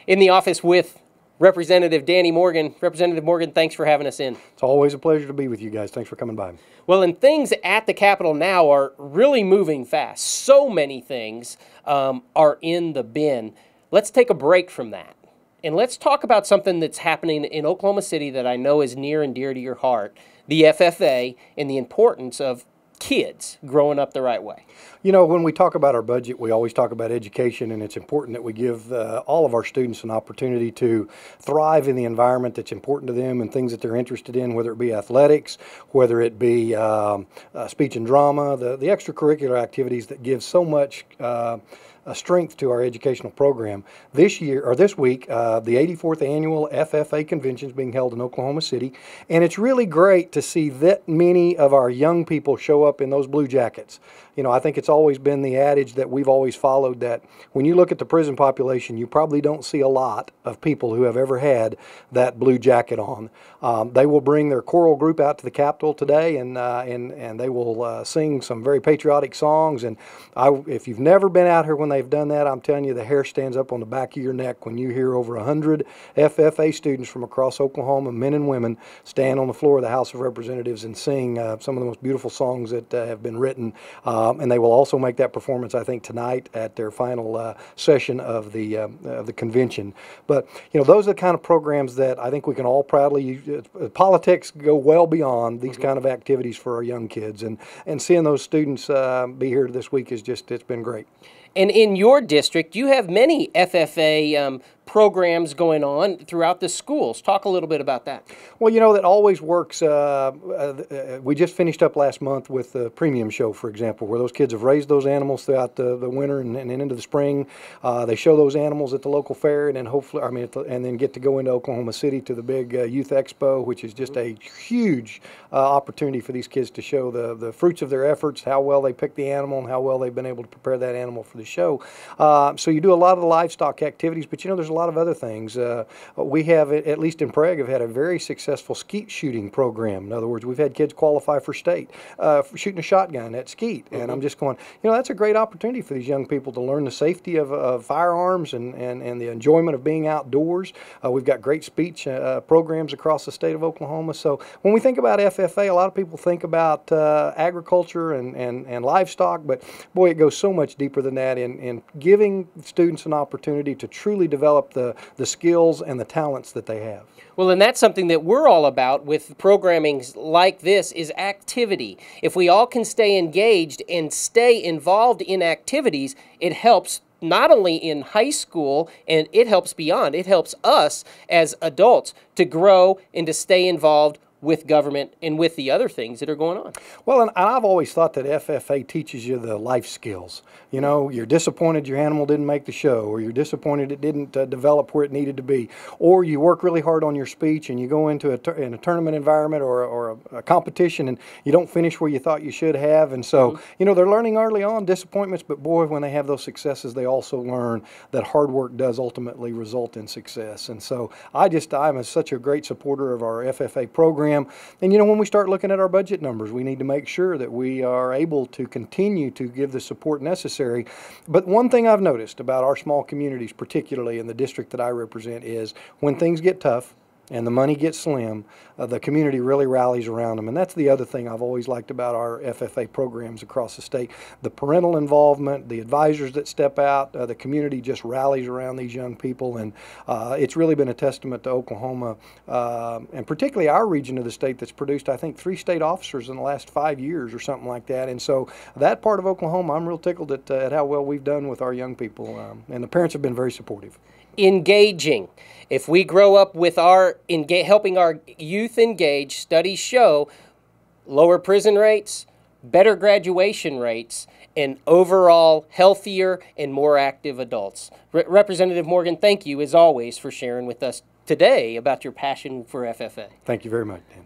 in the office with Representative Danny Morgan. Representative Morgan, thanks for having us in. It's always a pleasure to be with you guys. Thanks for coming by. Well, and things at the Capitol now are really moving fast. So many things are in the bin. Let's take a break from that. And let's talk about something that's happening in Oklahoma City that I know is near and dear to your heart, the FFA, and the importance of kids growing up the right way. You know, when we talk about our budget, we always talk about education, and it's important that we give all of our students an opportunity to thrive in the environment that's important to them and things that they're interested in, whether it be athletics, whether it be speech and drama, the extracurricular activities that give so much a strength to our educational program. This year, or this week, the 84th annual FFA convention is being held in Oklahoma City, and it's really great to see that many of our young people show up in those blue jackets. You know, I think it's always been the adage that we've always followed, that when you look at the prison population, you probably don't see a lot of people who have ever had that blue jacket on. They will bring their choral group out to the Capitol today, and they will sing some very patriotic songs. And if you've never been out here when they've done that, I'm telling you, the hair stands up on the back of your neck when you hear over 100 FFA students from across Oklahoma, men and women, stand on the floor of the House of Representatives and sing some of the most beautiful songs that have been written. And they will also make that performance, I think, tonight at their final session of the convention. But, you know, those are the kind of programs that I think we can all proudly use. Politics go well beyond these kind of activities for our young kids. And seeing those students be here this week is just, it's been great. And in your district, you have many FFA programs going on throughout the schools. Talk a little bit about that. Well, you know, that always works. We just finished up last month with the premium show, for example, where those kids have raised those animals throughout the winter and into the spring. They show those animals at the local fair, and then hopefully, and then get to go into Oklahoma City to the big youth expo, which is just a huge opportunity for these kids to show the fruits of their efforts, how well they picked the animal, and how well they've been able to prepare that animal for the show. So you do a lot of the livestock activities, but you know, there's a lot of other things. We have, at least in Prague, have had a very successful skeet shooting program. In other words, we've had kids qualify for state for shooting a shotgun at skeet. And I'm just going, you know, that's a great opportunity for these young people to learn the safety of firearms and the enjoyment of being outdoors. We've got great speech programs across the state of Oklahoma. So when we think about FFA, a lot of people think about agriculture and livestock, but boy, it goes so much deeper than that in giving students an opportunity to truly develop the skills and the talents that they have. Well, and that's something that we're all about with programming like this, is activity. If we all can stay engaged and stay involved in activities, it helps not only in high school, and it helps beyond. It helps us as adults to grow and to stay involved with government and with the other things that are going on. Well, and I've always thought that FFA teaches you the life skills. You know, you're disappointed your animal didn't make the show, or you're disappointed it didn't develop where it needed to be, or you work really hard on your speech and you go into a tournament environment or a competition and you don't finish where you thought you should have. And so, you know, they're learning early on disappointments, but boy, when they have those successes, they also learn that hard work does ultimately result in success. And so I'm such a great supporter of our FFA program. And you know, when we start looking at our budget numbers, we need to make sure that we are able to continue to give the support necessary. But one thing I've noticed about our small communities, particularly in the district that I represent, is when things get tough and the money gets slim, the community really rallies around them. And that's the other thing I've always liked about our FFA programs across the state. The parental involvement, the advisors that step out, the community just rallies around these young people. And it's really been a testament to Oklahoma, and particularly our region of the state that's produced, I think, 3 state officers in the last 5 years or something like that. And so that part of Oklahoma, I'm real tickled at how well we've done with our young people. And the parents have been very supportive. Engaging. If we grow up with helping our youth engage, studies show lower prison rates, better graduation rates, and overall healthier and more active adults. Representative Morgan, thank you as always for sharing with us today about your passion for FFA. Thank you very much, Dan.